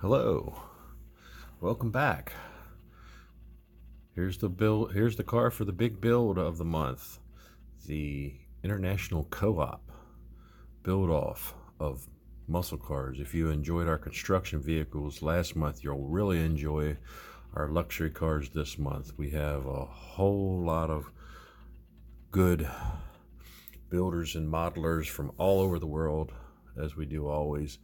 Hello, welcome back. Here's the build. Here's the car for the big build of the month, the International Co-op build off of muscle cars. If you enjoyed our construction vehicles last month, you'll really enjoy our luxury cars this month. We have a whole lot of good builders and modelers from all over the world, as we do always.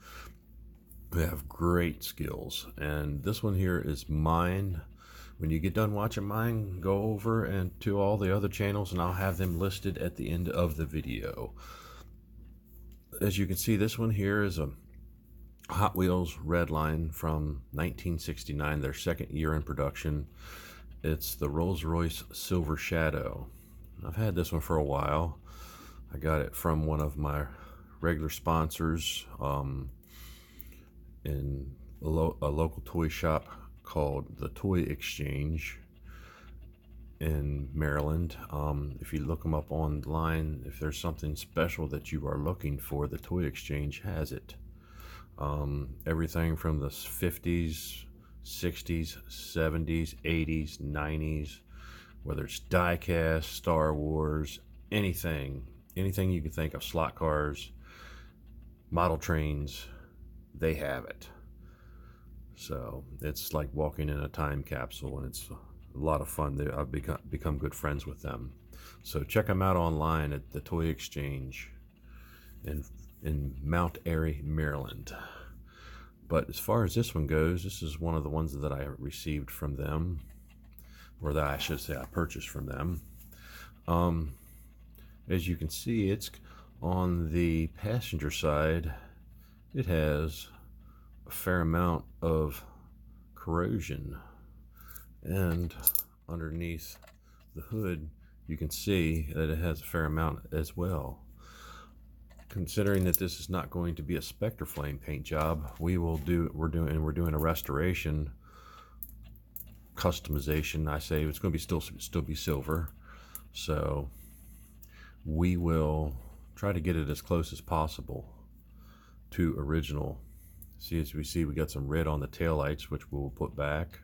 We have great skills, and this one here is mine. When you get done watching mine, go over and to all the other channels, and I'll have them listed at the end of the video. As you can see, this one here is a Hot Wheels Redline from 1969, their second year in production. It's the Rolls-Royce Silver Shadow. I've had this one for a while. I got it from one of my regular sponsors in a local toy shop called the Toy Exchange in Maryland. If you look them up online, if there's something special that you are looking for, the Toy Exchange has it. Everything from the 50s, 60s, 70s, 80s, 90s, whether it's Diecast, Star Wars, anything you can think of, slot cars, model trains, they have it. So it's like walking in a time capsule, and it's a lot of fun. I've become good friends with them. So check them out online at the Toy Exchange in Mount Airy, Maryland. But as far as this one goes, this is one of the ones that I received from them, or that I should say I purchased from them. As you can see, it's on the passenger side. It has a fair amount of corrosion, and underneath the hood you can see that it has a fair amount as well. Considering that this is not going to be a Spectre Flame paint job, we're doing a restoration customization. I say it's going to be still be silver, so we will try to get it as close as possible to original. See, as we see, we got some red on the taillights, which we'll put back,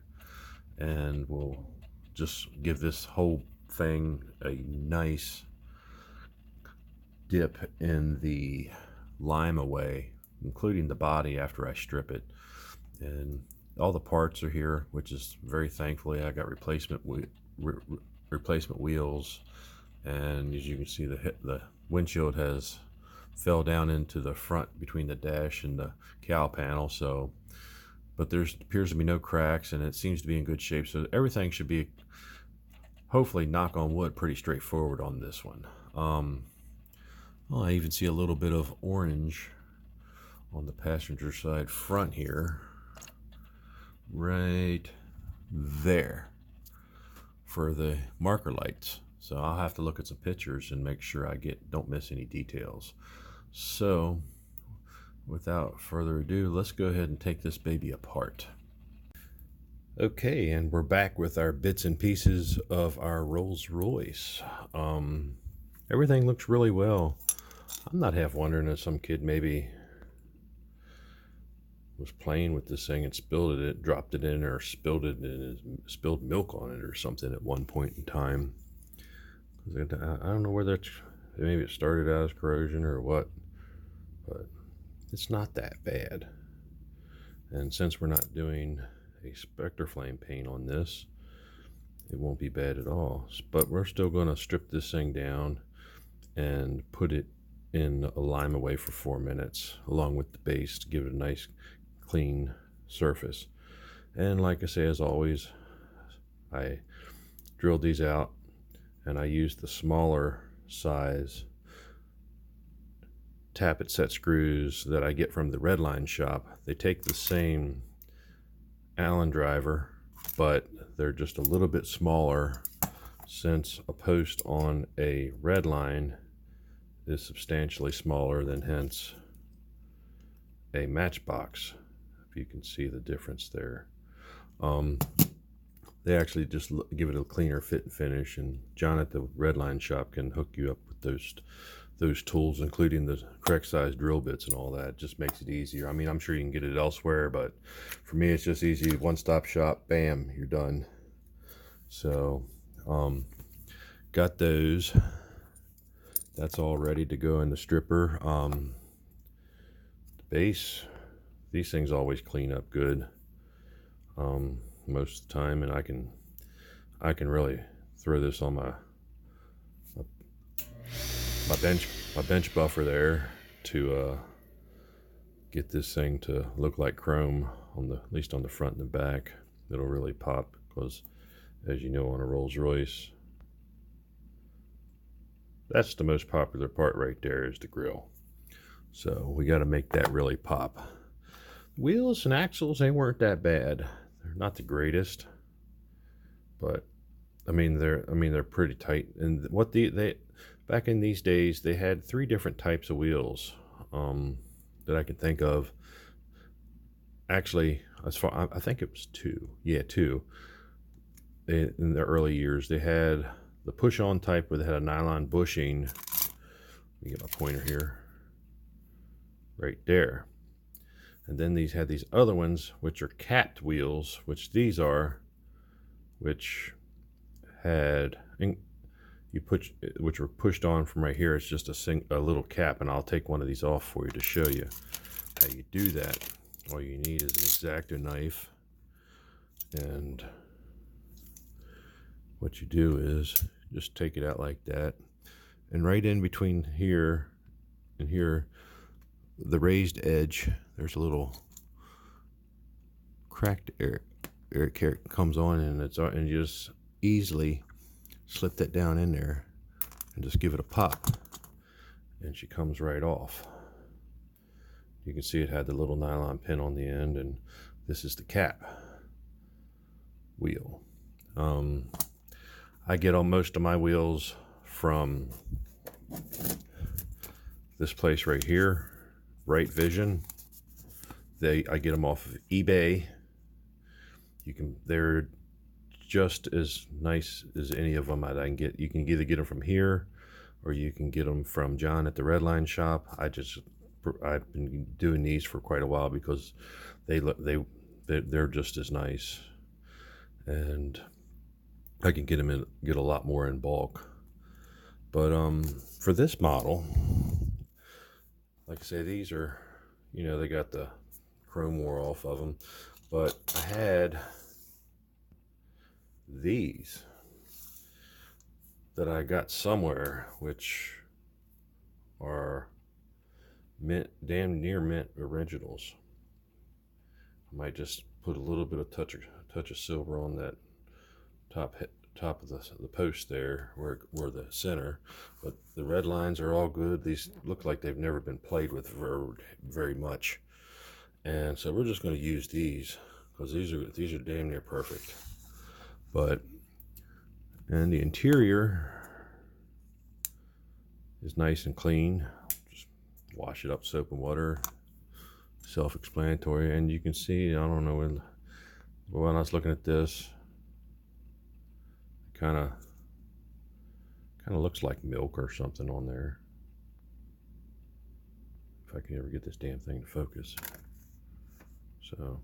and we'll just give this whole thing a nice dip in the lime away, including the body after I strip it. And all the parts are here, which is very thankfully. I got replacement wheels, and as you can see, the windshield has fell down into the front between the dash and the cowl panel. So, but there appears to be no cracks, and it seems to be in good shape. So everything should be, hopefully, knock on wood, pretty straightforward on this one. Well, I even see a little bit of orange on the passenger side front here, right there, for the marker lights. So I'll have to look at some pictures and make sure I don't miss any details. So without further ado, let's go ahead and take this baby apart. Okay, and we're back with our bits and pieces of our Rolls-Royce. Everything looks really well. I'm not half wondering if some kid maybe was playing with this thing and spilled it, dropped it in, or spilled it and spilled milk on it or something at one point in time. I don't know whether maybe it started out as corrosion or what, but it's not that bad. And since we're not doing a Spectre Flame paint on this, it won't be bad at all. But we're still going to strip this thing down and put it in a lime away for 4 minutes along with the base to give it a nice clean surface. And like I say, as always, I drilled these out, and I used the smaller size tappet set screws that I get from the Redline shop. They take the same Allen driver, but they're just a little bit smaller, since a post on a Redline is substantially smaller than hence a Matchbox, if you can see the difference there. They actually just give it a cleaner fit and finish, and John at the Redline shop can hook you up with those tools, including the correct size drill bits and all that. Just makes it easier. I mean, I'm sure you can get it elsewhere, but for me, it's just easy. One-stop shop, bam, you're done. So, got those. That's all ready to go in the stripper. The base, these things always clean up good most of the time, and I can really throw this on my bench buffer there to get this thing to look like chrome on at least on the front and the back. It'll really pop because, as you know, on a Rolls-Royce, that's the most popular part right there, is the grill. So we got to make that really pop. Wheels and axles, they weren't that bad. They're not the greatest, but I mean they're pretty tight. And what they back in these days, they had 3 different types of wheels that I can think of. Actually, as far, I think it was 2. Yeah, 2. In the early years, they had the push-on type where they had a nylon bushing. Let me get my pointer here. Right there. And then these had these other ones, which are capped wheels, which these are, which had which were pushed on from right here. It's just a little cap, and I'll take one of these off for you to show you how you do that. All you need is an X-Acto knife, and what you do is just take it out like that, and right in between here and here, the raised edge, there's a little cracked air comes on, and you just easily slip that down in there and just give it a pop, and she comes right off. You can see it had the little nylon pin on the end, and this is the cap wheel. I get on most of my wheels from this place right here, Right Vision. I get them off of eBay. They're just as nice as any of them that I can get. You can either get them from here, or you can get them from John at the Redline shop. I've been doing these for quite a while because they're just as nice, and I can get a lot more in bulk. But for this model, like I say, these are, they got the chrome wore off of them, but I had these that I got somewhere, which are damn near mint originals. I might just put a little bit of touch of silver on that top of the post there, where the center, but the red lines are all good. These look like they've never been played with very much, and so we're just going to use these because these are damn near perfect. And the interior is nice and clean. Just wash it up, soap and water, self-explanatory. And you can see, I don't know, when I was looking at this, kind of looks like milk or something on there. If I can ever get this damn thing to focus. So,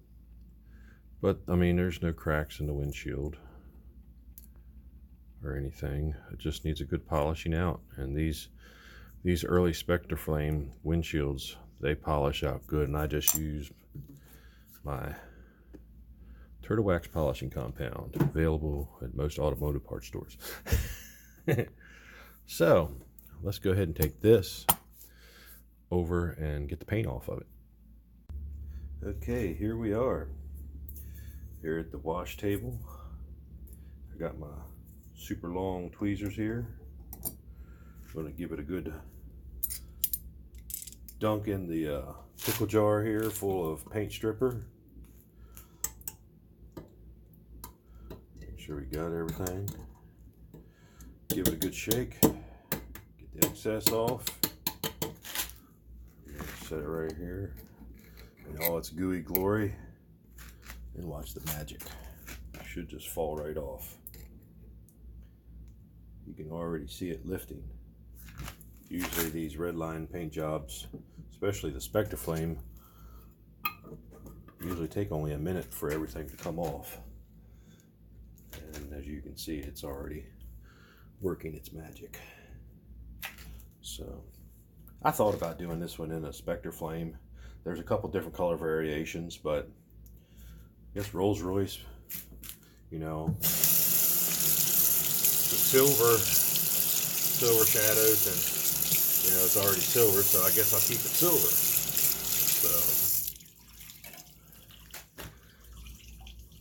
but I mean, there's no cracks in the windshield or anything. It just needs a good polishing out. And these early Spectraflame windshields, they polish out good, and I just use my Turtle Wax polishing compound, available at most automotive parts stores. So let's go ahead and take this over and get the paint off of it. Okay, here we are, here at the wash table. I got my super long tweezers here. I'm going to give it a good dunk in the pickle jar here full of paint stripper. Make sure we got everything. Give it a good shake. Get the excess off. Set it right here in all its gooey glory, and watch the magic. It should just fall right off. You can already see it lifting. If Usually these Redline paint jobs, especially the Spectre Flame, usually take only a minute for everything to come off. And as you can see, it's already working its magic. So I thought about doing this one in a Spectre Flame. There's a couple different color variations, but I guess Rolls-Royce, you know, the silver shadows, and you know, it's already silver, so I guess I'll keep it silver.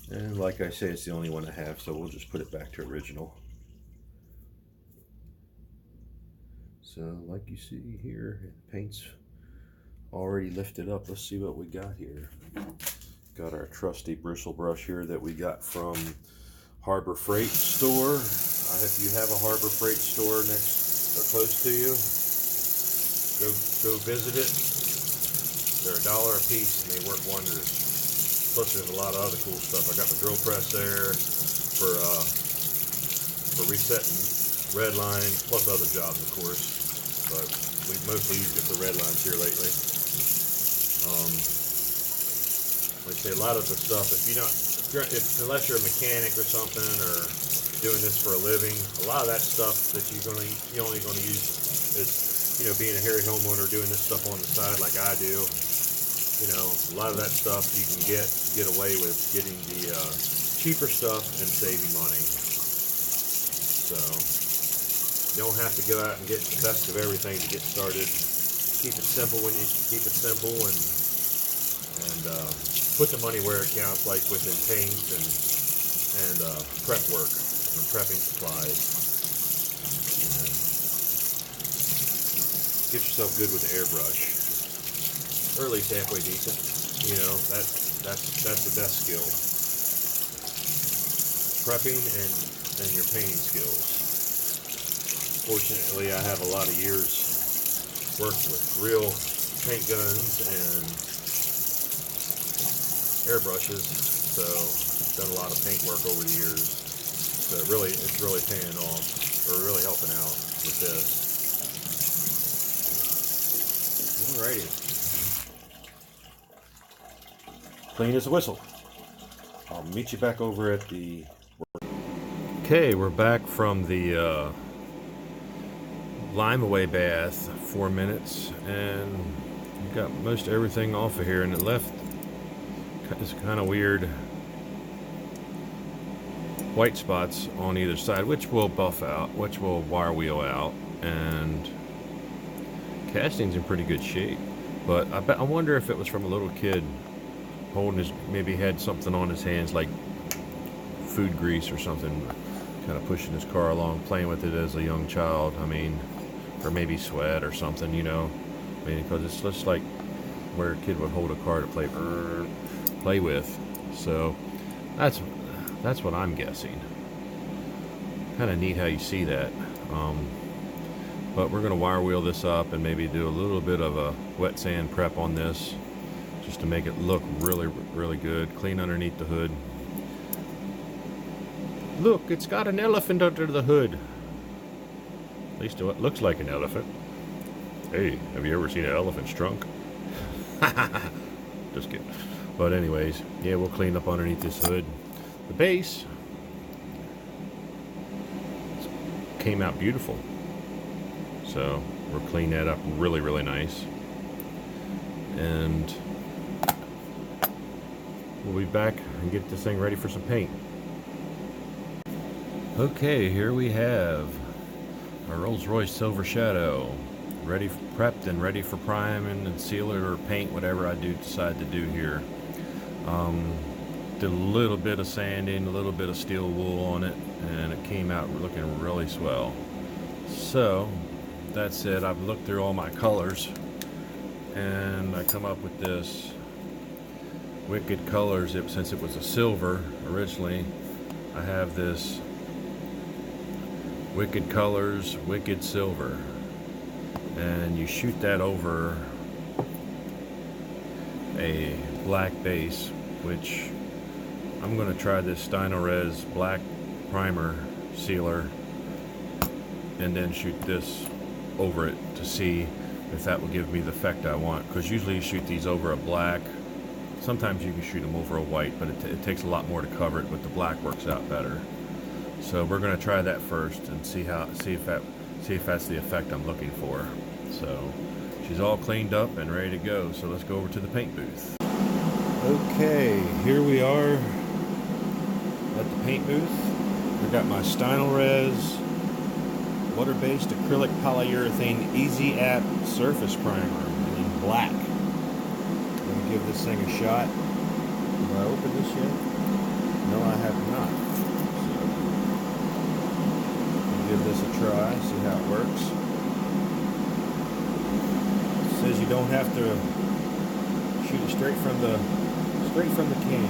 So, and like I say, it's the only one I have, so we'll just put it back to original. So like you see here, the paint's already lifted up. Let's see what we got here. Got our trusty bristle brush here that we got from Harbor Freight store. If you have a Harbor Freight store next or close to you, go visit it. They're $1 a piece and they work wonders. Plus there's a lot of other cool stuff. I got the drill press there for resetting Redline, plus other jobs of course. But we've mostly used it for Redlines here lately. Like I say, a lot of the stuff, unless you're a mechanic or something, or doing this for a living, a lot of that stuff that you're only going to use is, you know, being a hairy homeowner, doing this stuff on the side like I do. You know, a lot of that stuff you can get away with getting the cheaper stuff and saving money. So you don't have to go out and get the best of everything to get started. Keep it simple and put the money where it counts, like within paint and prep work and prepping supplies. And get yourself good with the airbrush, or at least halfway decent. You know, that's the best skill. Prepping and your painting skills. Fortunately, I have a lot of years worked with real paint guns and airbrushes, so I've done a lot of paint work over the years. So it's really paying off, or really helping out with this. Alrighty. Clean as a whistle. I'll meet you back over at the work. Okay, we're back from the lime away bath, 4 minutes, and we got most everything off of here, and it left this kind of weird white spots on either side, which will buff out, which will wire wheel out, and casting's in pretty good shape. But I wonder if it was from a little kid holding maybe had something on his hands like food grease or something, kind of pushing his car along, playing with it as a young child. I mean, or maybe sweat or something, you know. I mean, because it's just like where a kid would hold a car to play with. So that's what I'm guessing. Kind of neat how you see that. But we're going to wire wheel this up and maybe do a little bit of a wet sand prep on this, just to make it look really, really good. Clean underneath the hood. Look, it's got an elephant under the hood. At least it looks like an elephant. Hey, have you ever seen an elephant's trunk? Just kidding. But anyways, yeah, we'll clean up underneath this hood. The base came out beautiful. So we'll clean that up really, really nice. And we'll be back and get this thing ready for some paint. Okay, here we have our Rolls-Royce Silver Shadow, ready, prepped and ready for priming and sealer or paint, whatever I decide to do here. Did a little bit of sanding, a little bit of steel wool on it, and it came out looking really swell. So that said, I've looked through all my colors and I come up with this Wicked Colors. Since it was a silver originally, I have this Wicked Colors, Wicked Silver, and you shoot that over a black base, which I'm going to try this Res black primer sealer, and then shoot this over it to see if that will give me the effect I want, because usually you shoot these over a black. Sometimes you can shoot them over a white, but it takes a lot more to cover it, but the black works out better. So we're going to try that first and see if that's the effect I'm looking for. So she's all cleaned up and ready to go, so let's go over to the paint booth. Okay, here we are at the paint booth. I've got my Timeriders water-based acrylic polyurethane Easy App surface primer in black. I'm going to give this thing a shot. Have I opened this yet? No, I have not. So, give this a try, see how it works. It says you don't have to shoot it straight from the can.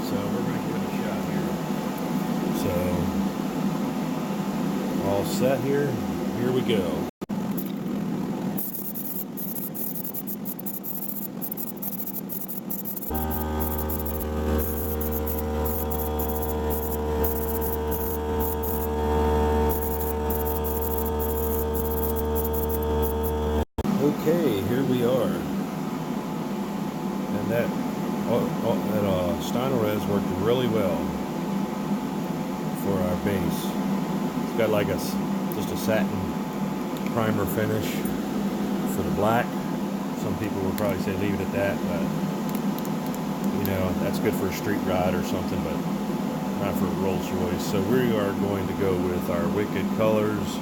So we're going to give it a shot here. So all set here. Here we go. Okay, here we are. And that Timeriders worked really well for our base. It's got like just a satin primer finish for the black. Some people would probably say leave it at that, but you know, that's good for a street ride or something, but not for a Rolls Royce. So we are going to go with our Wicked Colors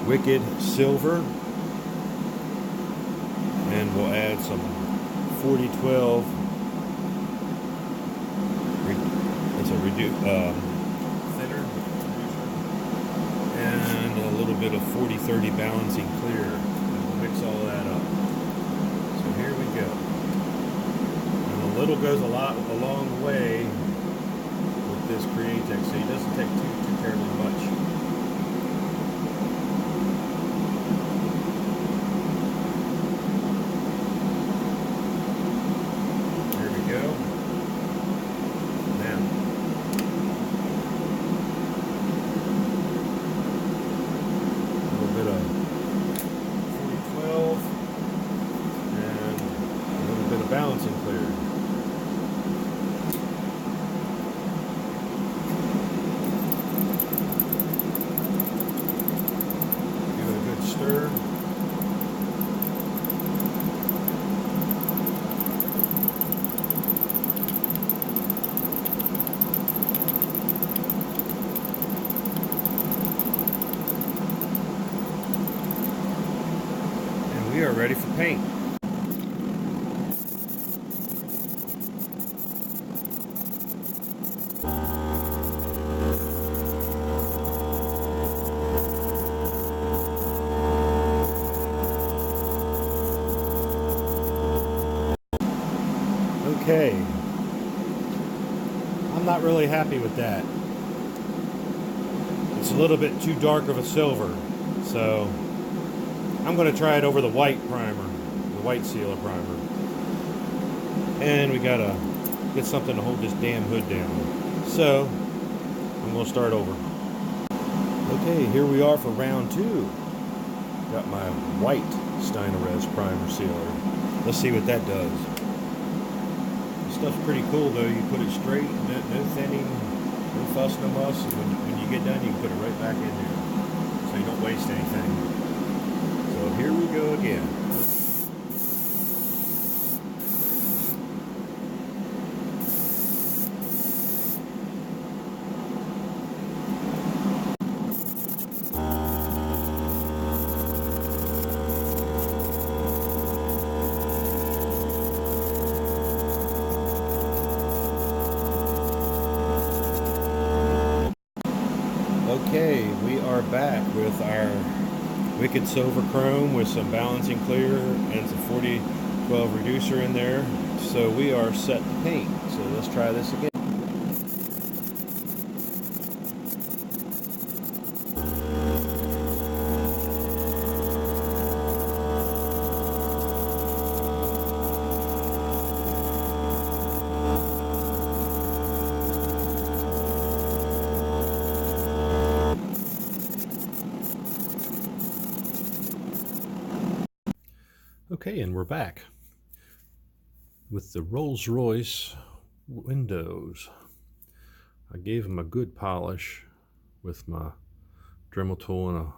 Wicked Silver, and we'll add some 4012. It's a thinner, and a little bit of 4030 balancing clear, and we'll mix all that up. So here we go. And a little goes a long way with this Createx, so it doesn't take too terribly much. Balancing clear. Give it a good stir. And we are ready for paint. Okay, I'm not really happy with that. It's a little bit too dark of a silver, so I'm going to try it over the white primer, the white sealer primer. And we got to get something to hold this damn hood down. So I'm going to start over. Okay, here we are for round 2. Got my white Timeriders primer sealer. Let's see what that does. Stuff's pretty cool though. You put it straight, no thinning, no fuss, no muss, and when you get done you can put it right back in there, so you don't waste anything. So here we go again. Okay, we are back with our Wicked Silver Chrome with some balancing clear and some 4012 reducer in there. So we are set to paint. So let's try this again. Okay, and we're back with the Rolls-Royce windows. I gave them a good polish with my Dremel tool and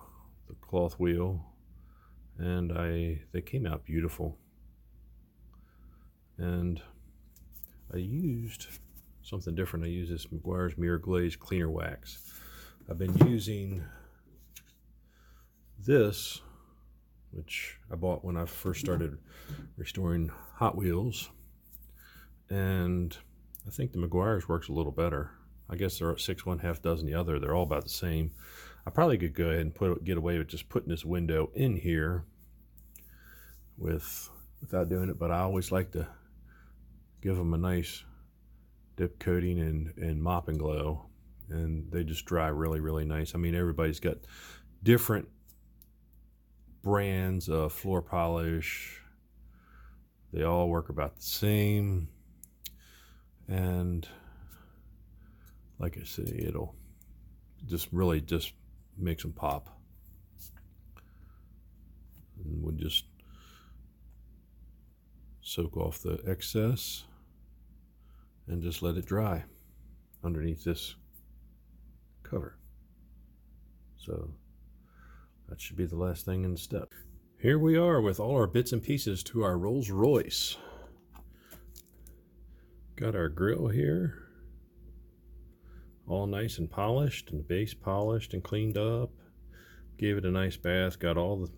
the cloth wheel, and they came out beautiful. And I used something different. I used this Meguiar's Mirror Glaze cleaner wax. I've been using this, which I bought when I first started restoring Hot Wheels, and I think the Meguiar's works a little better. I guess they're at 6 1/2 dozen the other. They're all about the same. I probably could go ahead and get away with just putting this window in here without doing it, but I always like to give them a nice dip coating and mop and glow, and they just dry really, really nice. I mean, everybody's got different brands of floor polish. They all work about the same, and like I say, it'll just really just makes them pop. And we'll just soak off the excess and just let it dry underneath this cover. So that should be the last thing in the step. Here we are with all our bits and pieces to our Rolls-Royce. Got our grill here, all nice and polished, and the base polished and cleaned up. Gave it a nice bath. Got all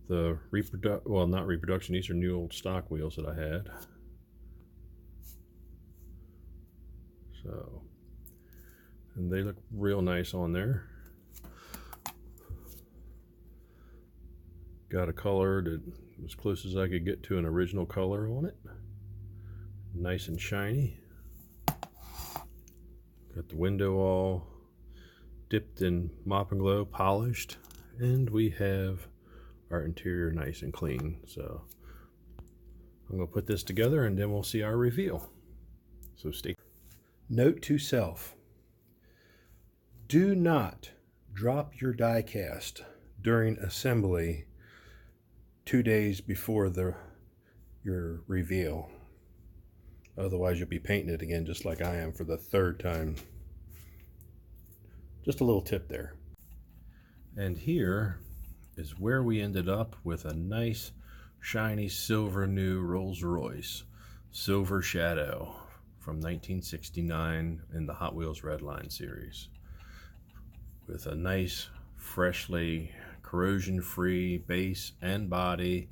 the not reproduction, these are new old stock wheels that I had. So, and they look real nice on there. Got a color that as close as I could get to an original color on it. Nice and shiny. Got the window all dipped in mop and glow, polished, and we have our interior nice and clean. So I'm going to put this together and then we'll see our reveal. So stay. Note to self: do not drop your die cast during assembly 2 days before your reveal. Otherwise you'll be painting it again just like I am for the 3rd time. Just a little tip there. And here is where we ended up with a nice shiny silver new Rolls-Royce Silver Shadow from 1969 in the Hot Wheels Redline series, with a nice freshly corrosion-free base and body,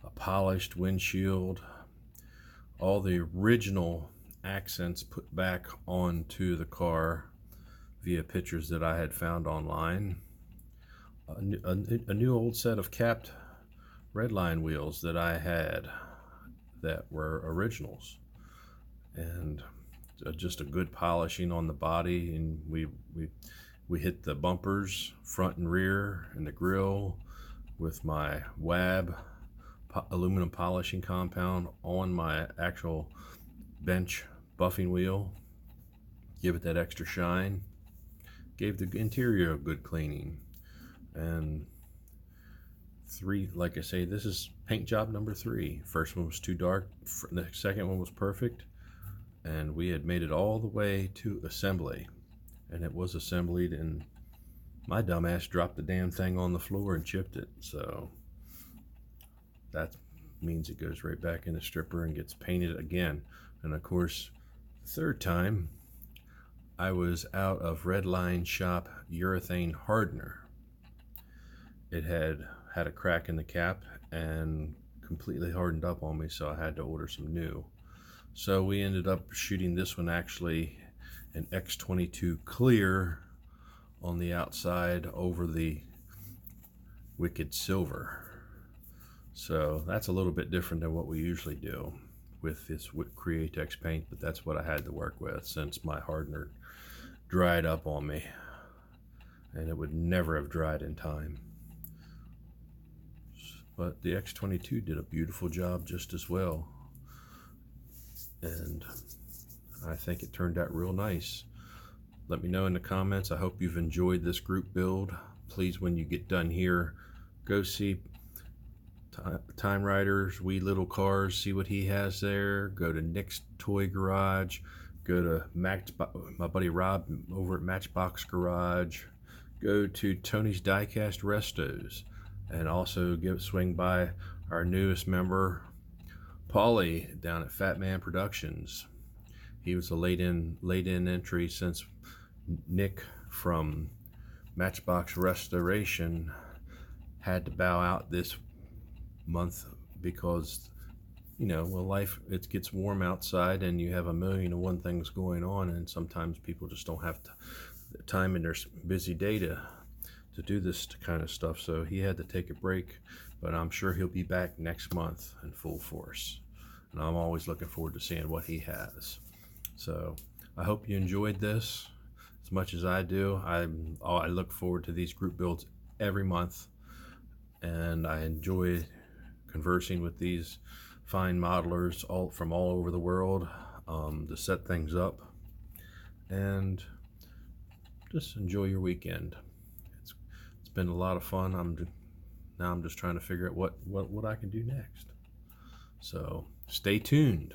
a polished windshield, all the original accents put back onto the car via pictures that I had found online, a new old set of capped Redline wheels that I had that were originals, and just a good polishing on the body, and we hit the bumpers front and rear and the grille with my WAB aluminum polishing compound on my actual bench buffing wheel. Give it that extra shine. Gave the interior a good cleaning. And like I say, this is paint job number 3. First one was too dark, the second one was perfect, and we had made it all the way to assembly, and it was assembled, and my dumbass dropped the damn thing on the floor and chipped it. So that means it goes right back in the stripper and gets painted again. And of course, the 3rd time I was out of Redline shop urethane hardener. It had a crack in the cap and completely hardened up on me, so I had to order some new. So we ended up shooting this one actually an X22 clear on the outside over the Wicked Silver. So that's a little bit different than what we usually do with this Createx paint, but that's what I had to work with since my hardener dried up on me, and it would never have dried in time. But the X22 did a beautiful job just as well, and I think it turned out real nice. Let me know in the comments. I hope you've enjoyed this group build. Please, when you get done here, go see Timeriders, Wee Little Cars, see what he has there. Go to Nick's Toy Garage. Go to my buddy Rob over at Matchbox Garage. Go to Tony's Diecast Restos. And also swing by our newest member, Paulie, down at Fat Man Productions. He was a late in entry since Nick from Matchbox Restoration had to bow out this month because, you know, well, life, it gets warm outside and you have a million and one things going on, and sometimes people just don't have time in their busy day to do this kind of stuff. So he had to take a break, but I'm sure he'll be back next month in full force, and I'm always looking forward to seeing what he has. So I hope you enjoyed this as much as I do. I look forward to these group builds every month, and I enjoy conversing with these fine modelers from all over the world to set things up, and just enjoy your weekend. It's been a lot of fun. Now I'm just trying to figure out what I can do next. So stay tuned.